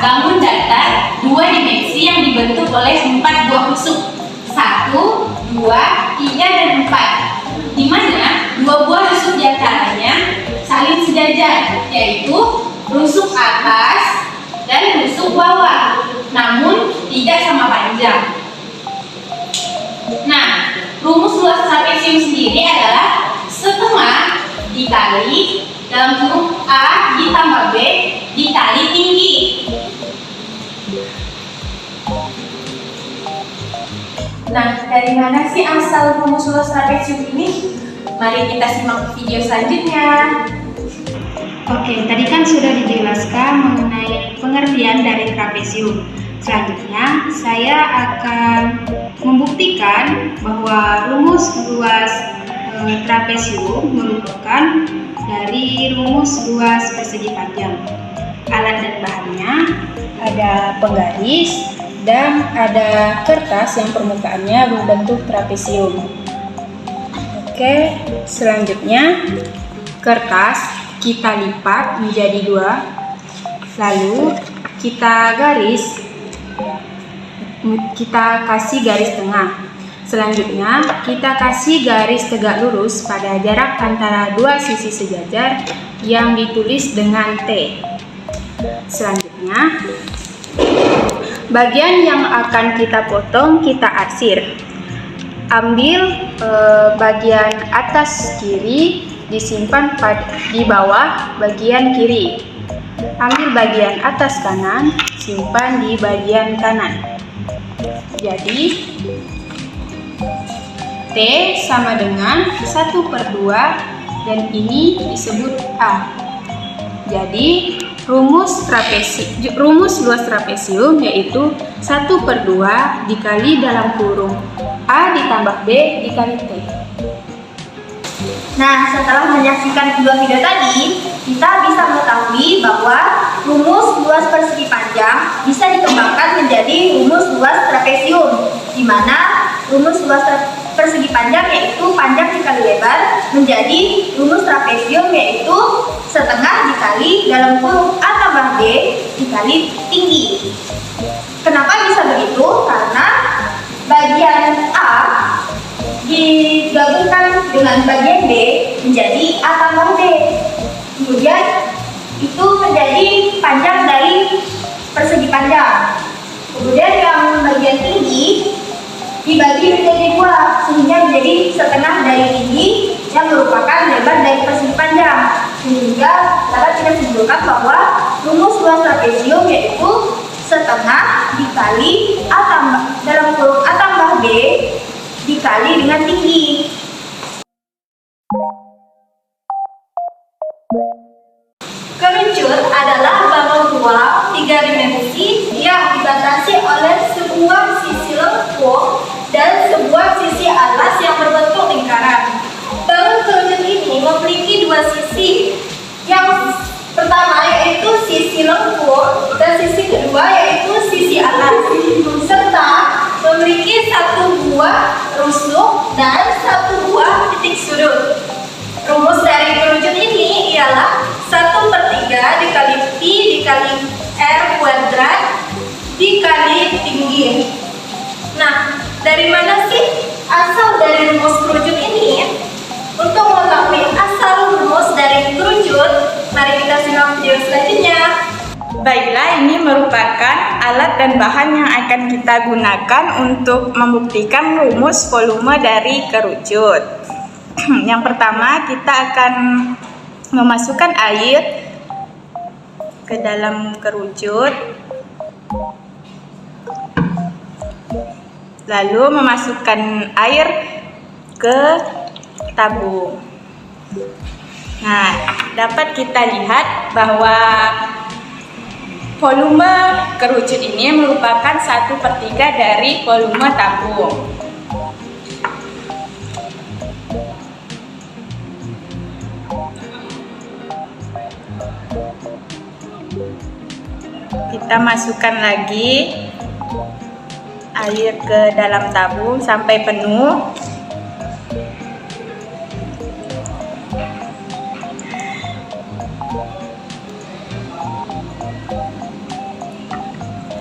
bangun datar dua dimensi yang dibentuk oleh 4 buah rusuk. 1, 2, 3, dan 4. Di mana 2 buah rusuk diantaranya saling sejajar, yaitu rusuk atas dan rusuk bawah, namun tidak sama panjang. Nah, rumus luas trapesium sendiri adalah setengah dikali dalam kurung A ditambah B dikali tinggi. Nah, dari mana sih asal rumus luas trapesium ini? Mari kita simak video selanjutnya. Oke, tadi kan sudah dijelaskan mengenai pengertian dari trapesium. Selanjutnya, saya akan membuktikan bahwa rumus luas trapesium merupakan dari rumus luas persegi panjang. Alat dan bahannya ada penggaris dan ada kertas yang permukaannya berbentuk trapesium. Oke, selanjutnya kertas kita lipat menjadi 2, lalu kita kasih garis tengah. Selanjutnya kita kasih garis tegak lurus pada jarak antara 2 sisi sejajar yang ditulis dengan T. Selanjutnya bagian yang akan kita potong kita arsir. Ambil bagian atas kiri disimpan di bawah bagian kiri. Ambil bagian atas kanan, simpan di bagian kanan. Jadi T sama dengan 1/2 dan ini disebut A. Jadi rumus luas trapesium yaitu 1/2 dikali dalam kurung A ditambah B dikali T. Nah, setelah menyaksikan kedua video tadi, kita bisa mengetahui bahwa rumus luas persegi panjang bisa dikembangkan menjadi rumus luas trapesium, di mana rumus luas persegi panjang yaitu panjang dikali lebar menjadi rumus trapesium yaitu setengah dikali dalam kurung A tambah B dikali tinggi. Kenapa bisa begitu? Karena bagian A digabungkan dengan bagian B menjadi A tambah B. Kemudian itu menjadi panjang dari persegi panjang. Kemudian yang bagian tinggi dibagi menjadi 2 sehingga menjadi setengah dari tinggi yang merupakan lebar dari persegi panjang. Sehingga dapat kita simpulkan bahwa rumus luas trapesium yaitu setengah dikali A tambah dalam kurung A tambah B dikali dengan tinggi. Kerucut adalah balon ruang 3 dimensi yang dibatasi oleh sebuah sisi lengkung dan sebuah sisi alas yang berbentuk lingkaran. Balon kerucut ini memiliki 2 sisi. Yang pertama yaitu sisi lengkung dan sisi kedua yaitu sisi alas, serta memiliki 1 buah rusuk dan 1 buah titik sudut. Rumus dari kerucut ini ialah 1/3 dikali pi dikali r kuadrat dikali tinggi. Nah, dari mana sih asal dari rumus kerucut ini? Untuk mengetahui asal rumus dari kerucut, mari kita simak video selanjutnya. Baiklah, ini merupakan alat dan bahan yang akan kita gunakan untuk membuktikan rumus volume dari kerucut. Yang pertama, kita akan memasukkan air ke dalam kerucut, lalu memasukkan air ke tabung. Nah, dapat kita lihat bahwa volume kerucut ini merupakan 1/3 dari volume tabung. Kita masukkan lagi air ke dalam tabung sampai penuh.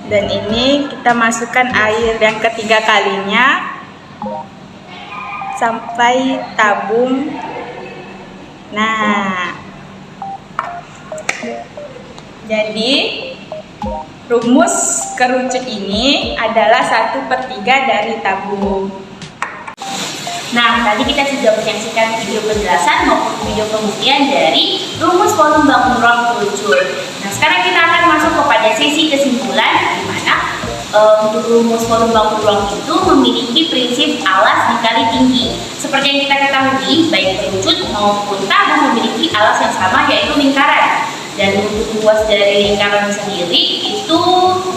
Dan ini kita masukkan air yang ketiga kalinya sampai tabung. Nah, jadi rumus kerucut ini adalah 1/3 dari tabung. Nah, tadi kita sudah menyaksikan video penjelasan maupun video pembuktian dari rumus volume bangun ruang kerucut. Nah, sekarang kita akan masuk kepada sesi kesimpulan, di mana untuk rumus volume bangun ruang itu memiliki prinsip alas dikali tinggi. Seperti yang kita ketahui, baik kerucut maupun tabung memiliki alas yang sama, yaitu lingkaran. Dan untuk luas dari lingkaran sendiri itu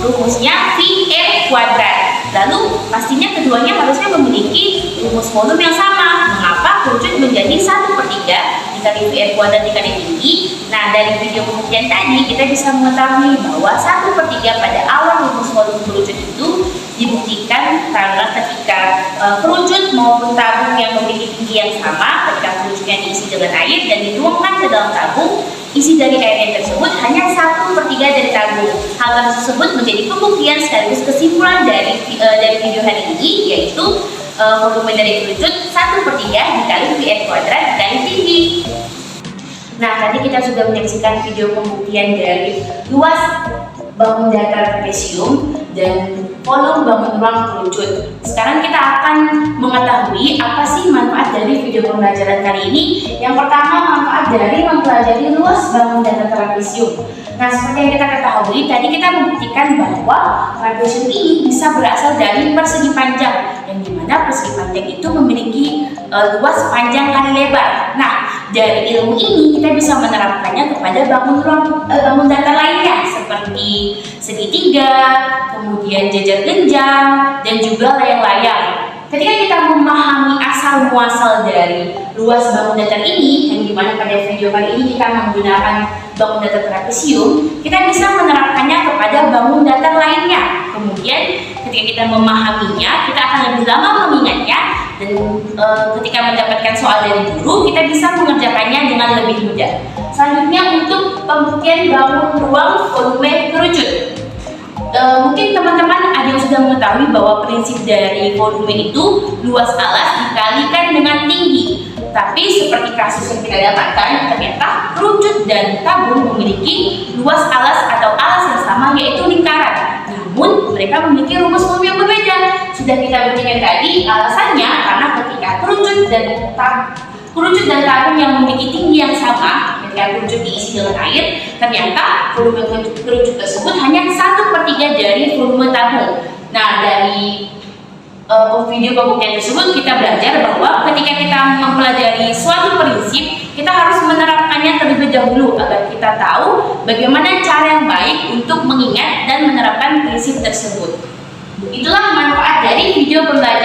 rumusnya VR kuadrat. Lalu pastinya keduanya harusnya memiliki rumus volume yang sama. Mengapa kerucut menjadi 1/3 dikali VR kuadrat dikali tinggi? Nah, dari video pembuktian tadi kita bisa mengetahui bahwa 1/3 pada awal rumus volume kerucut itu dibuktikan karena ketika kerucut maupun tabung yang memiliki tinggi yang sama, ketika kerucutnya diisi dengan air dan dituangkan ke dalam tabung, isi dari airnya tersebut hanya 1/3 dari tabung. Hal tersebut menjadi pembuktian sekaligus kesimpulan dari video hari ini, yaitu volume dari kerucut 1/3 dikali VR kuadrat dikali tinggi. Nah, tadi kita sudah menyaksikan video pembuktian dari luas bangun datar trapesium dan volume bangun ruang kerucut. Sekarang kita akan mengetahui apa sih manfaat dari video pembelajaran kali ini. Yang pertama, manfaat dari mempelajari luas bangun datar trapesium. Nah, seperti yang kita ketahui, tadi kita membuktikan bahwa trapesium ini bisa berasal dari persegi panjang, yang dimana persegi panjang itu memiliki luas panjang kali lebar. Nah, dari ilmu ini kita bisa menerapkannya kepada bangun datar lainnya seperti segitiga, kemudian jajar genjang, dan juga layang-layang. Ketika kita memahami asal muasal dari luas bangun datar ini, yang dimana pada video kali ini kita menggunakan bangun datar trapesium, kita bisa menerapkannya kepada bangun datar lainnya. Kemudian ketika kita memahaminya, kita akan lebih lama mengingatnya, dan ketika mendapatkan soal dari guru, kita bisa mengerjakannya dengan lebih mudah. Selanjutnya untuk pembuktian bangun ruang volume kerucut. Mungkin teman-teman ada yang sudah mengetahui bahwa prinsip dari volume itu luas alas dikalikan dengan tinggi. Tapi seperti kasus yang kita dapatkan, ternyata kerucut dan tabung memiliki luas alas atau alas yang sama, yaitu lingkaran. Namun mereka memiliki rumus volume yang berbeda. Sudah kita buktikan tadi alasannya karena ketika kerucut dan tabung yang memiliki tinggi yang sama, ketika kerucut diisi dengan air, ternyata volume kerucut tersebut hanya 1/3 dari volume tabung. Nah, dari video pembuktian tersebut kita belajar bahwa ketika kita mempelajari suatu prinsip, kita harus menerapkannya terlebih dahulu agar kita tahu bagaimana cara yang baik untuk mengingat dan menerapkan prinsip tersebut. Itulah manfaat dari video pembelajaran